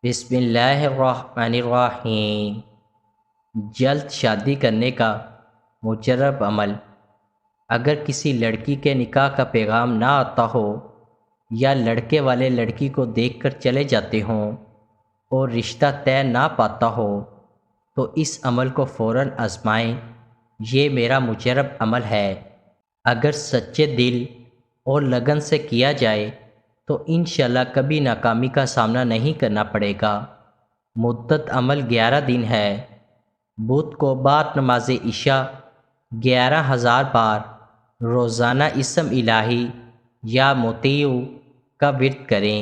بسم اللہ الرحمن الرحیم۔ جلد شادی کرنے کا مجرب عمل۔ اگر کسی لڑکی کے نکاح کا پیغام نہ آتا ہو یا لڑکے والے لڑکی کو دیکھ کر چلے جاتے ہوں اور رشتہ طے نہ پاتا ہو تو اس عمل کو فوراً آزمائیں۔ یہ میرا مجرب عمل ہے۔ اگر سچے دل اور لگن سے کیا جائے تو انشاءاللہ کبھی ناکامی کا سامنا نہیں کرنا پڑے گا۔ مدت عمل 11 دن ہے۔ بدھ کو بعد نماز عشاء 11,000 بار روزانہ اسم الہی یا مطیع کا ورد کریں۔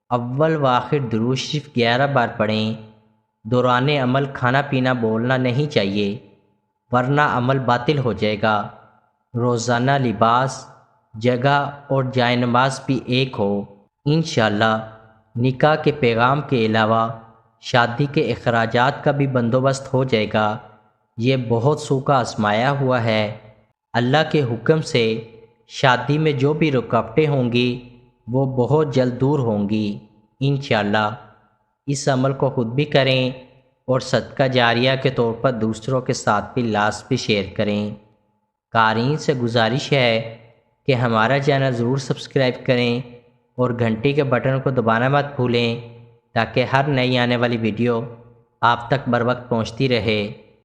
اول و آخر درود شریف 11 بار پڑھیں۔ دوران عمل کھانا پینا بولنا نہیں چاہیے ورنہ عمل باطل ہو جائے گا۔ روزانہ لباس، جگہ اور جائے نماز بھی ایک ہو۔ انشاءاللہ نکاح کے پیغام کے علاوہ شادی کے اخراجات کا بھی بندوبست ہو جائے گا۔ یہ بہت سو کا آزمایا ہوا ہے۔ اللہ کے حکم سے شادی میں جو بھی رکاوٹیں ہوں گی وہ بہت جلد دور ہوں گی انشاءاللہ۔ اس عمل کو خود بھی کریں اور صدقہ جاریہ کے طور پر دوسروں کے ساتھ بھی لازمی شیئر کریں۔ قارئین سے گزارش ہے کہ ہمارا چینل ضرور سبسکرائب کریں اور گھنٹی کے بٹن کو دبانا مت بھولیں تاکہ ہر نئی آنے والی ویڈیو آپ تک بر وقت پہنچتی رہے۔